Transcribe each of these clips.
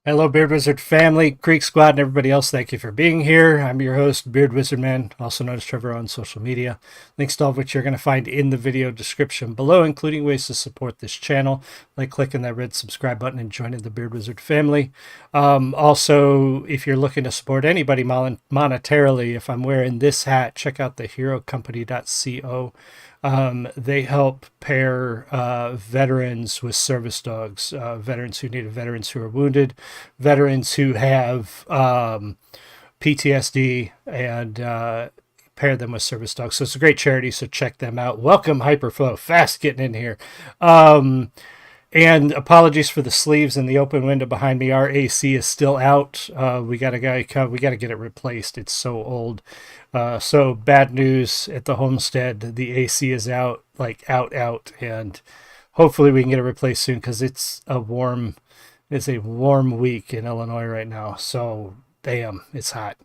Hello, Beard Wizard family, Creek Squad, and everybody else. Thank you for being here. I'm your host, Beard Wizard Man, also known as Trevor on social media. Links to all of which you're going to find in the video description below, including ways to support this channel, like clicking that red subscribe button and joining the Beard Wizard family. Also, if you're looking to support anybody monetarily, if I'm wearing this hat, check out the herocompany.co. They help pair veterans with service dogs, veterans who need it, veterans who are wounded, veterans who have PTSD, and pair them with service dogs. So it's a great charity, so check them out. Welcome, Hyperflow. Fast getting in here. And apologies for the sleeves and the open window behind me. Our AC is still out. We got a guy come. We got to get it replaced. It's so old. So bad news at the homestead. The AC is out, like out, and hopefully we can get it replaced soon because it's a warm week in Illinois right now. So damn, it's hot.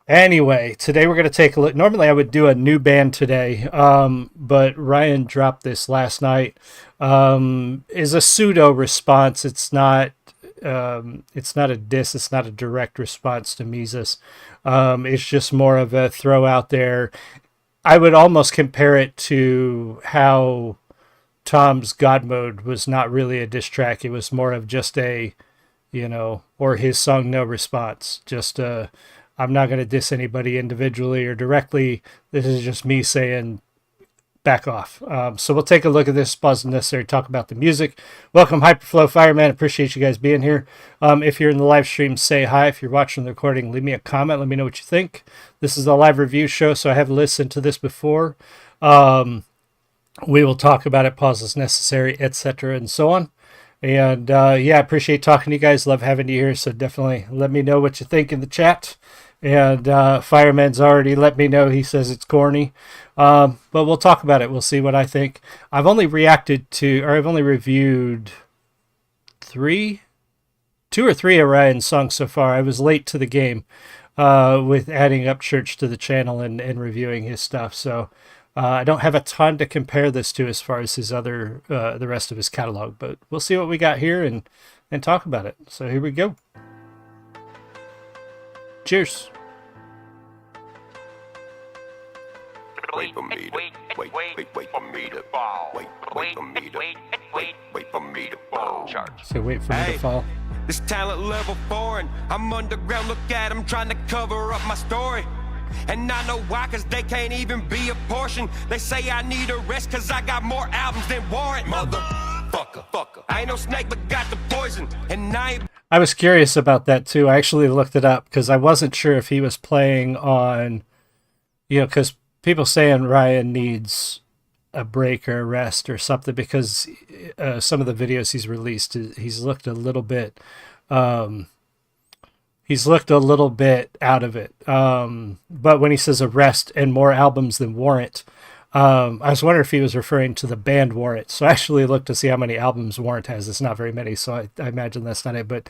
Anyway, today we're going to take a look. Normally I would do a new band today, but Ryan dropped this last night. Is a pseudo response. It's not a diss. It's not a direct response to Mises. It's just more of a throw out there. I would almost compare it to how Tom's God Mode was not really a diss track. It was more of just a, or his song No Response. Just I'm not going to diss anybody individually or directly. This is just me saying, back off. So we'll take a look at this. Pause necessary to talk about the music. Welcome, Hyperflow Fireman. Appreciate you guys being here. If you're in the live stream, say hi. If you're watching the recording, leave me a comment. Let me know what you think. This is a live review show, so I have listened to this before. We will talk about it, pause as necessary, etc., and so on. And yeah, I appreciate talking to you guys. Love having you here. So definitely let me know what you think in the chat. And Fireman's already let me know. He says it's corny. But we'll talk about it. We'll see what I think. I've only reviewed two or three of Ryan's songs so far. I was late to the game with adding Upchurch to the channel and reviewing his stuff. So I don't have a ton to compare this to as far as his other, the rest of his catalog. But we'll see what we got here and talk about it. So here we go. Cheers. Wait for me to wait for me to fall. Wait for me to wait for me to fall. So wait for me to fall. This talent level foreign. I'm underground, look at them trying to cover up my story. And I know why, cause they can't even be a portion. They say I need a rest cause I got more albums than Warrant. Motherfucker. I ain't no snake but got the poison. And I was curious about that too. I actually looked it up because I wasn't sure if he was playing on, because people saying Ryan needs a break or a rest or something because some of the videos he's released, he's looked a little bit out of it. But when he says a rest and more albums than Warrant, I was wondering if he was referring to the band Warrant. So I actually looked to see how many albums Warrant has. It's not very many, so I imagine that's not it. But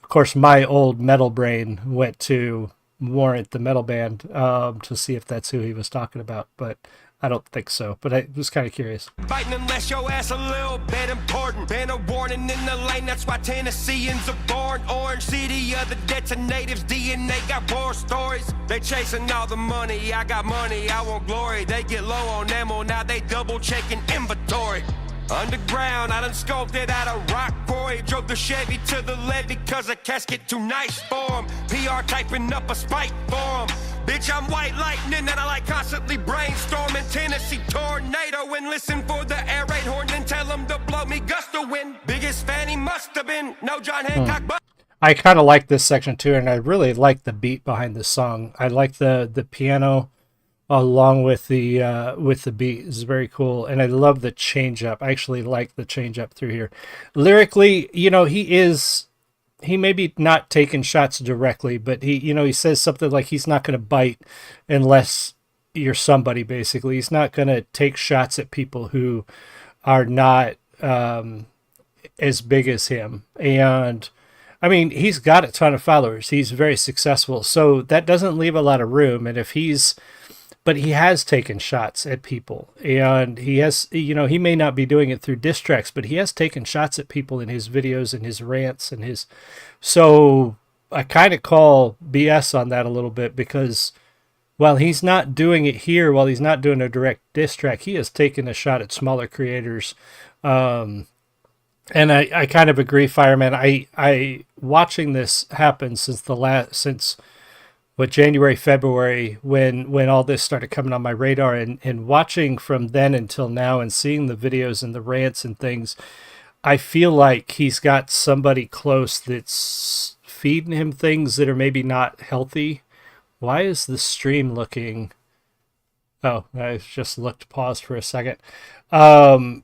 of course, my old metal brain went to Warrant, the metal band, to see if that's who he was talking about. But I don't think so. But I was kind of curious. biting unless your ass a little bit important. Been a warning in the lane, that's why Tennesseans are born. Orange City of the detonatives, DNA got war stories. They chasing all the money, I got money, I want glory. They get low on ammo, now they double checking inventory. Underground, I done scoped it out of rock quarry. Drove the Chevy to the levee cause a casket too nice for 'em. PR typing up a spike for 'em. Bitch, I'm white lightning and I like constantly brainstorming. Tennessee tornado and listen for the air raid horn. Then tell them to blow me gust of wind. Biggest fan he must have been, no John Hancock but I kind of like this section too, and I really like the beat behind this song. I like the piano along with the beat is very cool, and I love the change up. I actually like the change up through here. Lyrically, he may be not taking shots directly, but he says something like he's not going to bite unless you're somebody. Basically, he's not going to take shots at people who are not as big as him. And I mean, he's got a ton of followers. He's very successful, so that doesn't leave a lot of room. And if he's but he has taken shots at people, and he has, he may not be doing it through diss tracks, but he has taken shots at people in his videos and his rants and his. So I kind of call BS on that a little bit, because while he's not doing it here, while he's not doing a direct diss track, he has taken a shot at smaller creators. And I kind of agree, Fireman. I watching this happen since January, February, when all this started coming on my radar, and watching from then until now and seeing the videos and the rants and things, I feel like he's got somebody close that's feeding him things that are maybe not healthy. Why is the stream looking... Oh, I just paused for a second. And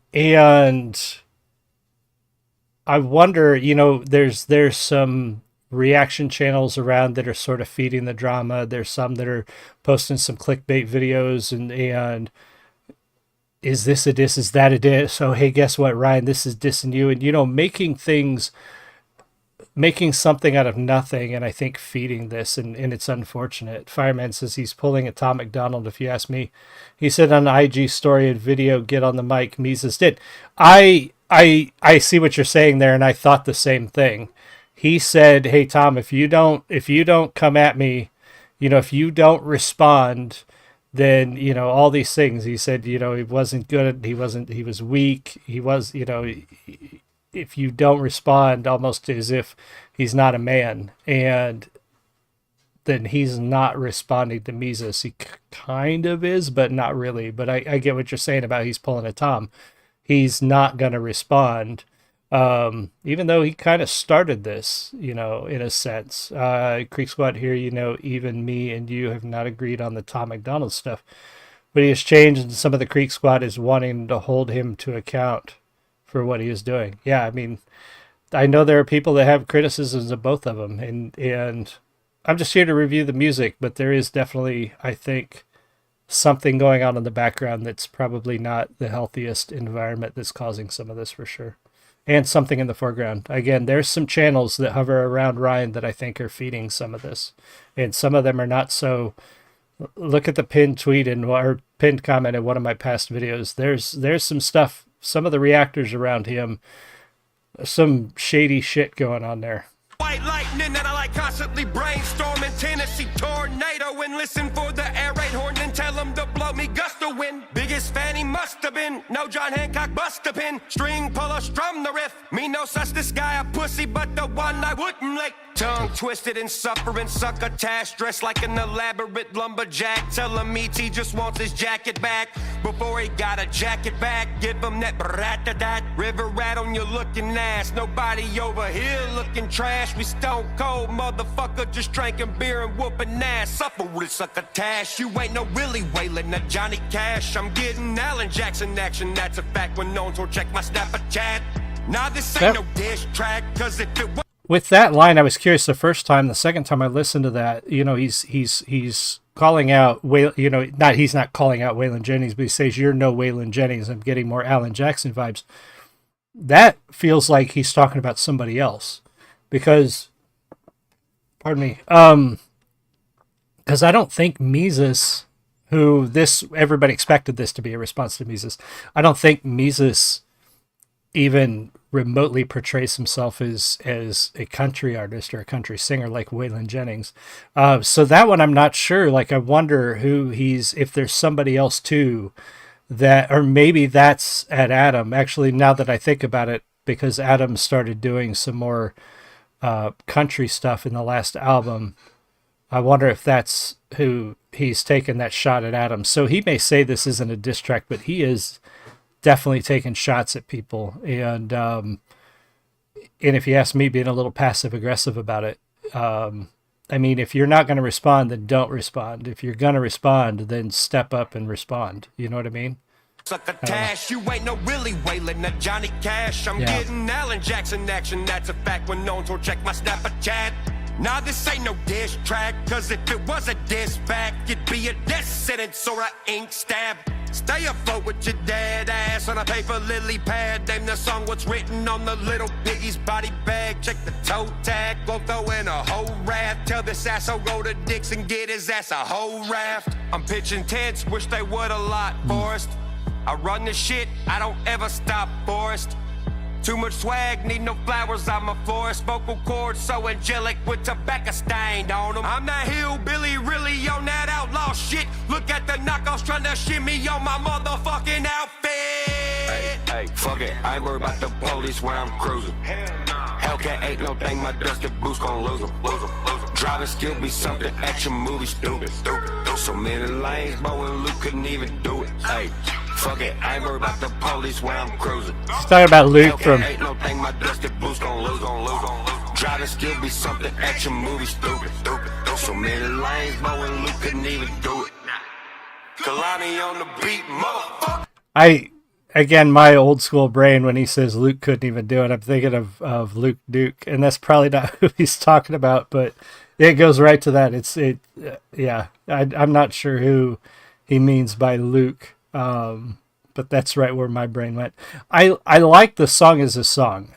I wonder, there's some reaction channels around that are sort of feeding the drama. There's some that are posting some clickbait videos, and is this a diss? Is that a diss? So, hey, guess what, Ryan? This is dissing you. And, making something out of nothing, and I think feeding this, and it's unfortunate. Fireman says he's pulling a Tom McDonald, if you ask me. He said on the IG story and video, get on the mic, Mises did. I see what you're saying there, and I thought the same thing. He said, hey, Tom, if you don't come at me, if you don't respond, then, all these things. He said, he wasn't good, he was weak, he was, if you don't respond, almost as if he's not a man, and then he's not responding to Mises. He kind of is, but not really. But I get what you're saying about he's pulling a Tom. He's not going to respond, even though he kind of started this, in a sense. Creek Squad here, even me and you have not agreed on the Tom McDonald stuff. But he has changed, and some of the Creek Squad is wanting to hold him to account for what he is doing. Yeah, I mean, I know there are people that have criticisms of both of them, and I'm just here to review the music, but there is definitely, I think, something going on in the background that's probably not the healthiest environment that's causing some of this, for sure. And something in the foreground. Again, there's some channels that hover around Ryan that I think are feeding some of this, and some of them are not so. Look at the pinned tweet or pinned comment in one of my past videos. There's some stuff. Some of the reactors around him, some shady shit going on there. White lightning that I like constantly brainstorming. Tennessee tornado and listen for the air raid horn and tell them to blow me gust of wind. Biggest fan he must have been. No John Hancock bust a pin. String puller strum the riff. Me no such this guy a pussy, but the one I wouldn't lick. Tongue twisted and suffering, succotash, dressed like an elaborate lumberjack. Tell him E.T. just wants his jacket back before he got a jacket back. Give him that brat-a-dat, river rat on your looking ass. Nobody over here looking trash. We stone cold motherfucker, just drinking beer and whooping ass. Suffer with succotash. You ain't no Willie Whalen, a Johnny Cash. I'm getting Alan Jackson action. That's a fact when no one will check my Snapchat. Now this ain't no diss track, cause if it was. With that line, I was curious the first time. The second time I listened to that, he's calling out, he's not calling out Waylon Jennings, but he says, you're no Waylon Jennings. I'm getting more Alan Jackson vibes. That feels like he's talking about somebody else, because, pardon me, because I don't think Mises, everybody expected this to be a response to Mises. I don't think Mises even remotely portrays himself as a country artist or a country singer like Waylon Jennings. So that one I'm not sure. Like, I wonder if there's somebody else too that, or maybe that's at Adam. Actually, now that I think about it, because Adam started doing some more country stuff in the last album, I wonder if that's who he's taken that shot at Adam. So he may say this isn't a diss track, but he is definitely taking shots at people, and if you ask me, being a little passive aggressive about it. I mean, if you're not going to respond, then don't respond. If you're going to respond, then step up and respond. You know what I mean? Succotash, you ain't no Willie Whalen, a Johnny Cash. I'm getting Alan Jackson action. That's a fact when no one will check my Snapchat. Now this ain't no diss track, cause if it was a diss back, it'd be a death sentence or a ink stab. Stay afloat with your dead ass on a paper lily pad. Name the song, what's written on the little piggy's body bag. Check the toe tag, go throw in a whole rat. Tell this asshole go to Dix and get his ass a whole raft. I'm pitching tents, wish they would a lot, Forrest. I run the shit, I don't ever stop, Forrest. Too much swag, need no flowers on my forest. Vocal cords so angelic with tobacco stained on them. I'm that hillbilly, really on that outlaw shit. Look at the knockoffs trying to shimmy on my motherfucking outfit. Hey, fuck it, I ain't worried about the police when I'm cruising. Hellcat ain't no thing, my dusty boots gon' lose 'em. Driving skill be something action movie stupid. So many lanes, Bo and Luke couldn't even do it. Hey, fuck it, I ain't worried about the police when I'm cruising. He's talking about Luke from. Ain't no thing, my dusty boots gon' lose. Driving skill be something action movie stupid. So many lanes, Bo and Luke couldn't even do it. Kalani on the beat, motherfucker. Again, my old school brain, when he says Luke couldn't even do it, I'm thinking of Luke Duke, and that's probably not who he's talking about, but it goes right to that. Yeah, I'm not sure who he means by Luke, but that's right where my brain went. I like the song as a song.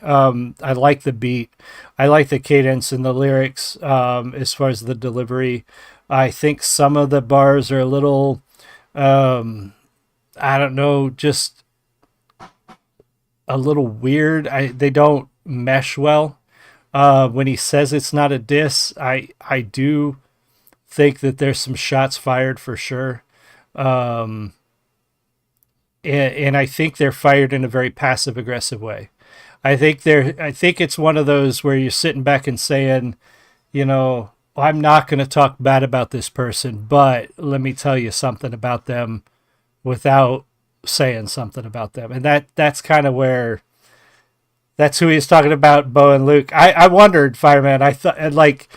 I like the beat. I like the cadence and the lyrics as far as the delivery. I think some of the bars are a little, I don't know, just a little weird. They don't mesh well. When he says it's not a diss, I do think that there's some shots fired for sure. And I think they're fired in a very passive aggressive way. I think it's one of those where you're sitting back and saying, you know, I'm not going to talk bad about this person, but let me tell you something about them without saying something about them. And that's kind of where, that's who he's talking about, Bo and Luke. I wondered, Fireman, I thought, like,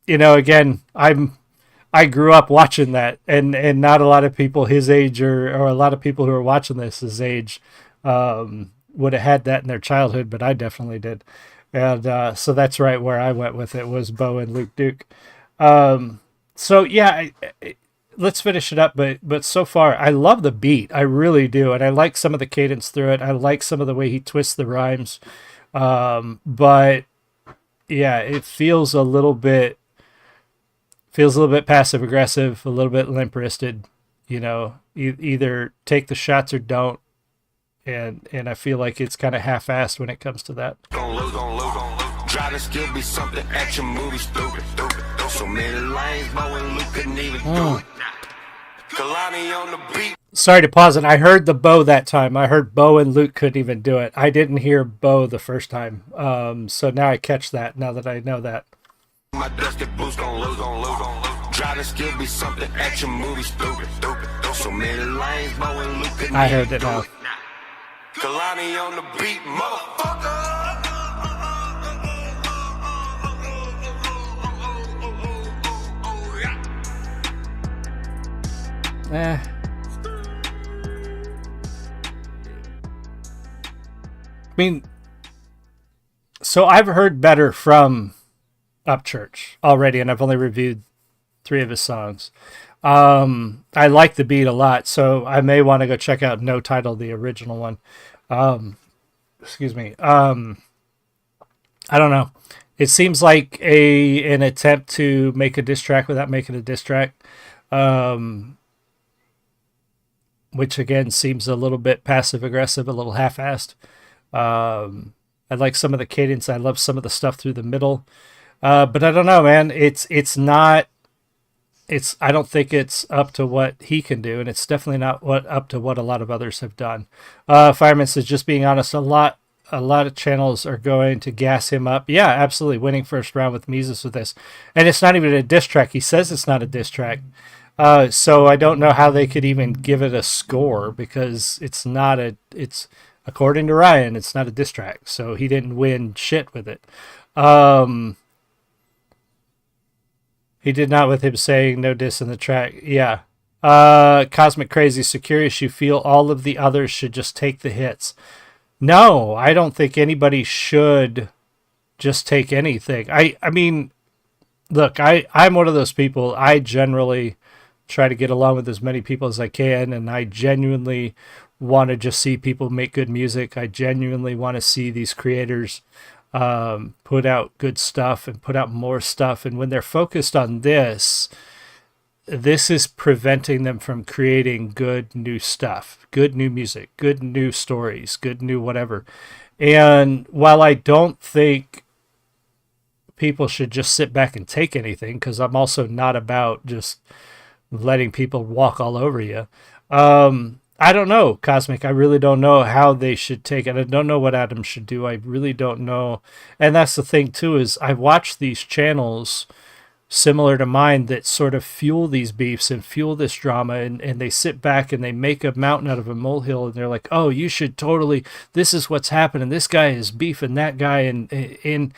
you know, again, I grew up watching that, and not a lot of people his age or a lot of people who are watching this his age would have had that in their childhood, but I definitely did. And so that's right where I went with it, was Bo and Luke Duke. So yeah, let's finish it up. But so far, I love the beat. I really do. And I like some of the cadence through it. I like some of the way he twists the rhymes. But yeah, it feels a little bit passive aggressive, a little bit limp wristed, you know, either take the shots or don't. And I feel like it's kind of half-assed when it comes to that. Driving skill be something action movie stupid. So many lanes, Bo and Luke couldn't even do it. Kalani on the beat. Sorry to pause it. I heard the Bo that time. I heard Bo and Luke couldn't even do it. I didn't hear Bo the first time. So now I catch that, now that I know that. My dusty boots gon' lose. Driving skill be something action movie stupid. So many lanes, Bo and Luke couldn't. I heard it now. Kalani on the beat, motherfucker. I mean, so I've heard better from Upchurch already, and I've only reviewed 3 of his songs. I like the beat a lot, so I may want to go check out No Title, the original one. Excuse me. I don't know. It seems like an attempt to make a diss track without making a diss track. Which again seems a little bit passive aggressive, a little half-assed. I like some of the cadence. I love some of the stuff through the middle. But I don't know, man. I don't think it's up to what he can do, and it's definitely not up to what a lot of others have done. Fireman says, just being honest, a lot of channels are going to gas him up. Yeah, absolutely. Winning first round with Mises with this. And it's not even a diss track. He says it's not a diss track. So I don't know how they could even give it a score, because it's according to Ryan, it's not a diss track. So he didn't win shit with it. He did not with him saying no diss in the track. Yeah. Cosmic Crazy, so curious, you feel all of the others should just take the hits. No, I don't think anybody should just take anything. I mean, look, I'm one of those people. I generally try to get along with as many people as I can, and I genuinely want to just see people make good music. I genuinely want to see these creators put out good stuff and put out more stuff. And when they're focused on this is preventing them from creating good new stuff, good new music, good new stories, good new whatever. And while I don't think people should just sit back and take anything, because I'm also not about just letting people walk all over you. I don't know, Cosmic. I really don't know how they should take it. I don't know what Adam should do. I really don't know. And that's the thing, too, is I watch these channels similar to mine that sort of fuel these beefs and fuel this drama, and they sit back and they make a mountain out of a molehill, and they're like, oh, you should totally, this is what's happening. This guy is beefing that guy, and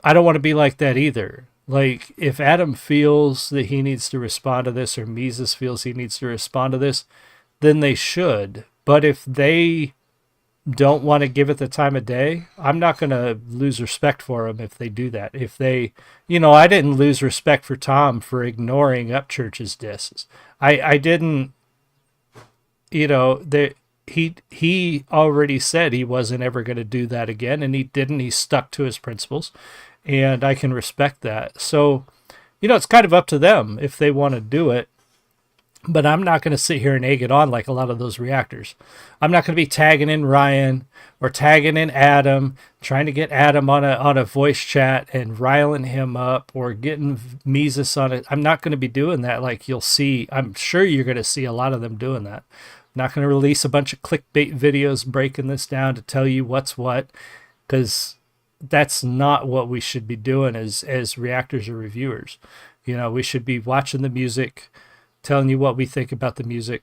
I don't want to be like that either. Like, if Adam feels that he needs to respond to this, or Mises feels he needs to respond to this, then they should. But if they don't want to give it the time of day, I'm not going to lose respect for them if they do that. If they, I didn't lose respect for Tom for ignoring Upchurch's discs. I didn't, he already said he wasn't ever going to do that again, and he didn't. He stuck to his principles, and I can respect that. So, it's kind of up to them if they want to do it. But I'm not going to sit here and egg it on like a lot of those reactors. I'm not going to be tagging in Ryan or tagging in Adam, trying to get Adam on a voice chat and riling him up, or getting Mises on it. I'm not going to be doing that like you'll see. I'm sure you're going to see a lot of them doing that. I'm not going to release a bunch of clickbait videos breaking this down to tell you what's what, because that's not what we should be doing as reactors or reviewers. We should be watching the music, telling you what we think about the music,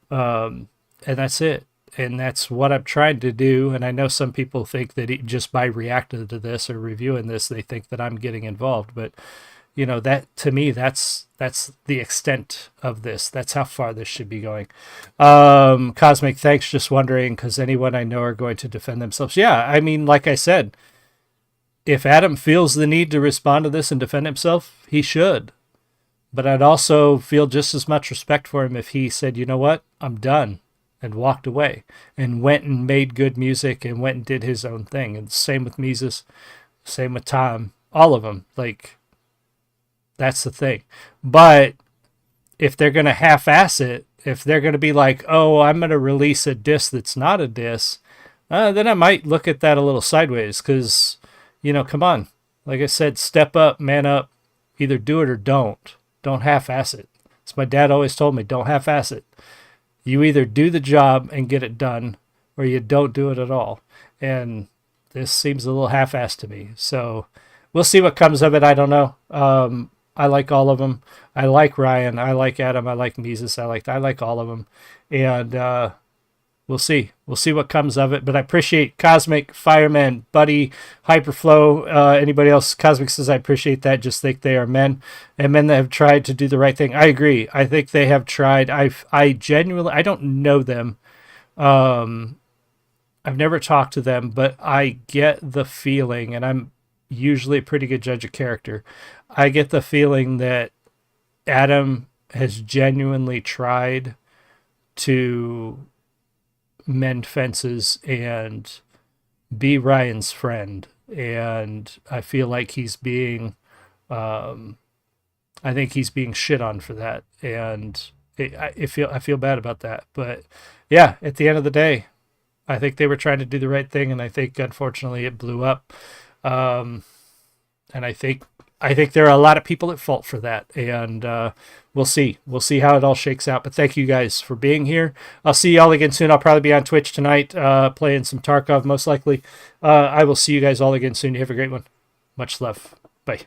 and that's it. And that's what I'm trying to do. And I know some people think that just by reacting to this or reviewing this, they think that I'm getting involved. But that, to me, that's the extent of this. That's how far this should be going. Cosmic, thanks. Just wondering, because anyone I know are going to defend themselves. Yeah, I mean, like I said, if Adam feels the need to respond to this and defend himself, he should. But I'd also feel just as much respect for him if he said, you know what, I'm done, and walked away and went and made good music and went and did his own thing. And same with Mises, same with Tom, all of them. Like, that's the thing. But if they're going to half-ass it, if they're going to be like, oh, I'm going to release a disc that's not a disc, then I might look at that a little sideways, because, come on. Like I said, step up, man up, either do it or don't. Don't half-ass it. As my dad always told me, don't half-ass it. You either do the job and get it done, or you don't do it at all. And this seems a little half-assed to me. So we'll see what comes of it. I don't know. I like all of them. I like Ryan. I like Adam. I like Mises. I like all of them. And we'll see. We'll see what comes of it. But I appreciate Cosmic, Fireman, Buddy, Hyperflow, anybody else. Cosmic says, I appreciate that. Just think they are men, and men that have tried to do the right thing. I agree. I think they have tried. I genuinely, I don't know them. I've never talked to them, but I get the feeling, and I'm usually a pretty good judge of character. I get the feeling that Adam has genuinely tried to mend fences and be Ryan's friend, and I feel like he's being I think he's being shit on for that, and I feel bad about that. But yeah, at the end of the day, I think they were trying to do the right thing, and I think unfortunately it blew up. And I think there are a lot of people at fault for that, and we'll see how it all shakes out. But thank you guys for being here. I'll see y'all again soon. I'll probably be on Twitch tonight, playing some Tarkov most likely. I will see you guys all again soon. You have a great one. Much love. Bye.